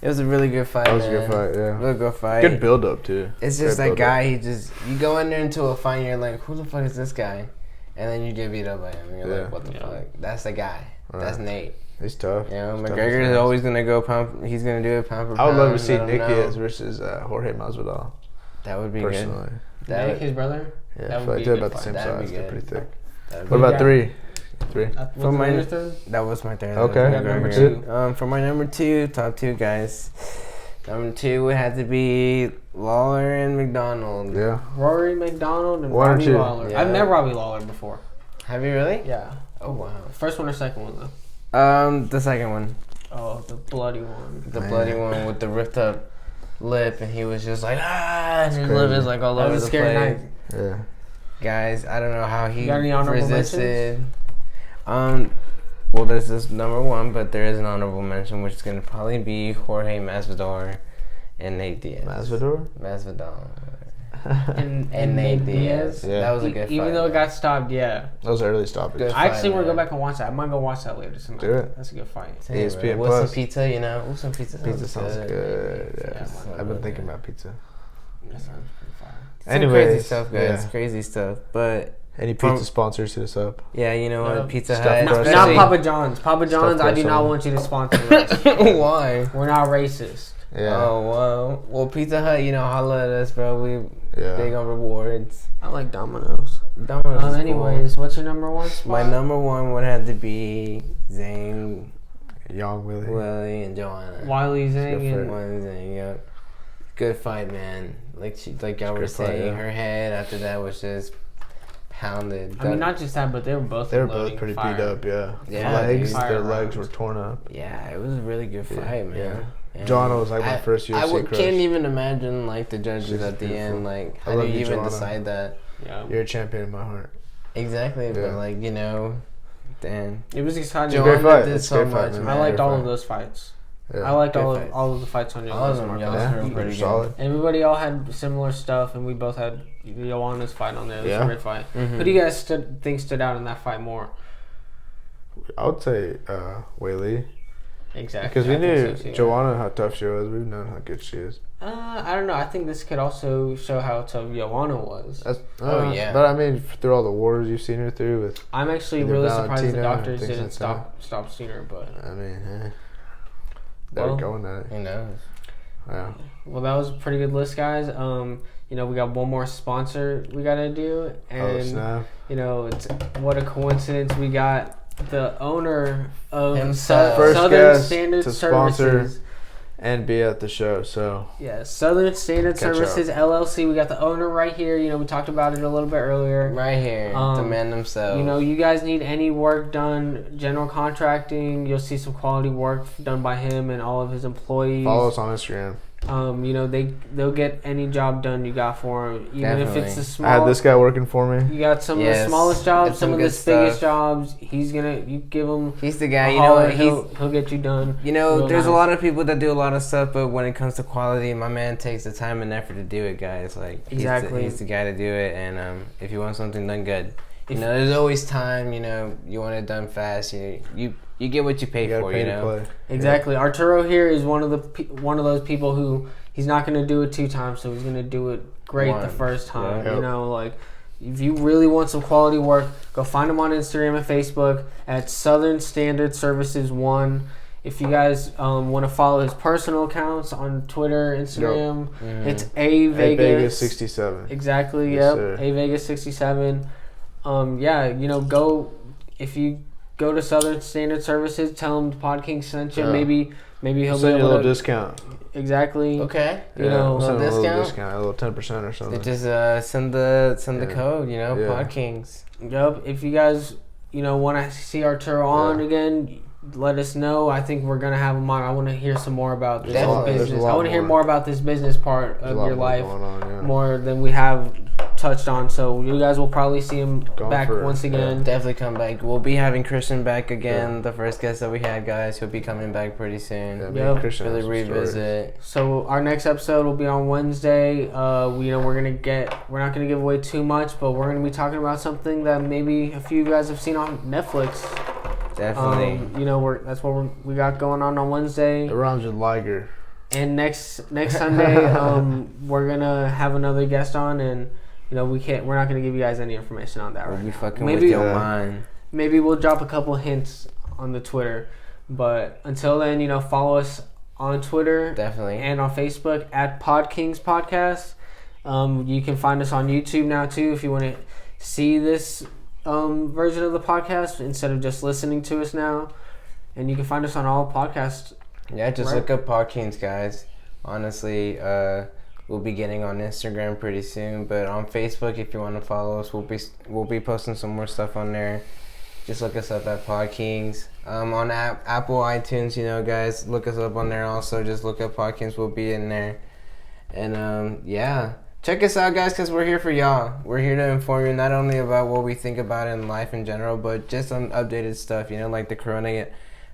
It was a really good fight. That was a good fight, yeah. Really good fight. Good build up too. It's just that guy. You go in there into a fight, and you're like, who the fuck is this guy? And then you get beat up by him. And you're like, what the fuck? That's the guy. Right. That's Nate. He's tough. McGregor is always gonna go pound. He's gonna do it pound for pound. I would love to see Nick Diaz versus Jorge Masvidal. That would be personally. Good. Nick, his brother. Yeah, that would be about the same size. They're pretty thick. What about 3? For my third? That was my third. Okay. Number 2. For my number 2, top 2 guys. Number 2 would have to be Lawler and McDonald. Yeah. Rory McDonald and Robbie Lawler. Yeah. I've met Robbie Lawler before. Have you really? Yeah. Oh wow. First one or second one though? The second one. Oh, the bloody one. The bloody one with the ripped up lip, and he was just like and his lip is like all over the place. Night. Yeah. Guys, I don't know how he resisted. Well, there's this number 1, but there is an honorable mention, which is going to probably be Jorge Masvidal and Nate Diaz. Masvidal. and Nate Diaz. Yeah. That was a good fight. Even though it got stopped, That was an early stoppage. I actually want to go back and watch that. I might go watch that later tonight. Do it. That's a good fight. ESPN With some pizza, some pizza. Pizza sounds good. Yeah. I've been thinking about pizza. That sounds pretty fire. Anyway, crazy stuff, guys. Yeah. Crazy stuff. But Any pizza sponsors, hit us up. Yeah, you know what? Pizza Hut. Not Papa John's. Papa John's, I do not want you to sponsor us. Why? We're not racist. Yeah. Oh, wow. Well, Pizza Hut, holla at us, bro. We big on rewards. I like Domino's. Anyways, what's your number one spot? My number one would have to be Zane, Young Willie, and Joanna. Wiley Zane. Wiley Zane, yep. Good fight, man. Like y'all were saying, her head after that was just pounded. I mean, not just that, but they were both pretty beat up, their legs were torn up. Yeah, it was a really good fight, man. And Joanna was like my first UFC crush. Can't even imagine like the judges at the end. Like, how do you even decide that? Yeah. You're a champion in my heart. Exactly, but like, damn. It was exciting. Joanna did so much. I liked all of those fights. Yeah. I liked all of the fights on your list. All of them, pretty solid. Everybody all had similar stuff, and we both had Joanna's fight on there. It was a great fight. Mm-hmm. Who do you guys think stood out in that fight more? I would say Weili. Exactly. Because we knew Joanna how tough she was. We've known how good she is. I don't know. I think this could also show how tough Joanna was. But I mean, through all the wars you've seen her through with. I'm actually really surprised the doctors didn't stop sooner. But I mean, they're going at it. Who knows? Yeah. Well, that was a pretty good list, guys. We got one more sponsor we gotta do, and it's what a coincidence we got the owner of Southern Standard Services and be at the show. So Southern Standard Services LLC. We got the owner right here. We talked about it a little bit earlier. Right here, the man himself. You guys need any work done, general contracting. You'll see some quality work done by him and all of his employees. Follow us on Instagram. They'll get any job done you got for them, even if it's the small. I had this guy working for me. You got some of the smallest jobs, some of the biggest jobs. You give him. He's the guy. He'll get you done. There's a lot of people that do a lot of stuff, but when it comes to quality, my man takes the time and effort to do it, guys. Like exactly, he's the guy to do it. And if you want something done good, there's always time. You want it done fast. You get what you pay for, Exactly. Yeah. Arturo here is one of those people who he's not going to do it 2 times, so he's going to do it great the first time. Yeah. If you really want some quality work, go find him on Instagram and Facebook at Southern Standard Services 1. If you guys want to follow his personal accounts on Twitter, Instagram, it's AVegas67. Exactly. Yes, yep. AVegas67. Go if you. Go to Southern Standard Services. Tell him Pod King sent you. Yeah. Maybe he'll send you a little discount. Exactly. Okay. A little discount, a little 10% or something. Just send the code. Pod Kings. Yep. If you guys want to see Arturo on again, let us know. I think we're gonna have him on. I want to hear some more about this business. I want to hear more about this business part of your life, more than we have touched on. So you guys will probably see him back once again. Definitely come back. We'll be having Christian back again. The first guest that we had, guys. He'll be coming back pretty soon. Christian really revisit. So our next episode will be on Wednesday. We're not gonna give away too much, but we're gonna be talking about something that maybe a few of you guys have seen on Netflix. Definitely. That's what we got going on Wednesday. It rhymes with Liger. And next Sunday, we're gonna have another guest on, and we're not gonna give you guys any information on that. We'll be fucking with your mind. Maybe we'll drop a couple hints on the Twitter, but until then, follow us on Twitter, definitely, and on Facebook at Pod Kings Podcast. You can find us on YouTube now too if you want to see this version of the podcast instead of just listening to us now, and you can find us on all podcasts. Yeah, just look up Pod Kings, guys. Honestly, we'll be getting on Instagram pretty soon, but on Facebook, if you want to follow us, we'll be posting some more stuff on there. Just look us up at Pod Kings. On Apple iTunes, guys, look us up on there also. Just look up Pod Kings. We'll be in there, and check us out, guys, because we're here for y'all. We're here to inform you not only about what we think about in life in general, but just some updated stuff, like the corona.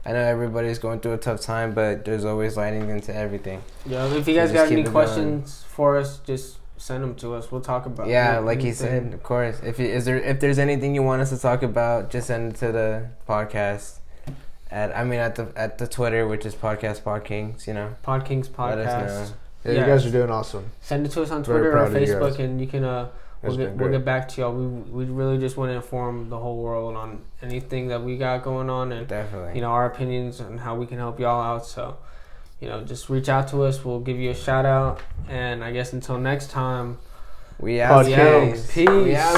I know everybody's going through a tough time, but there's always lighting into everything. Yeah, if you guys got any questions for us, just send them to us. We'll talk about it. Yeah, like he said, of course. If there's anything you want us to talk about, just send it to the podcast. At the Twitter, which is Pod Kings, Pod Kings Podcast. Let us know. Yeah, you guys are doing awesome. Send it to us on Twitter or Facebook, and you can we'll get back to y'all. We really just want to inform the whole world on anything that we got going on, and definitely, our opinions and how we can help y'all out. So, just reach out to us. We'll give you a shout out, and I guess until next time, we out. Peace.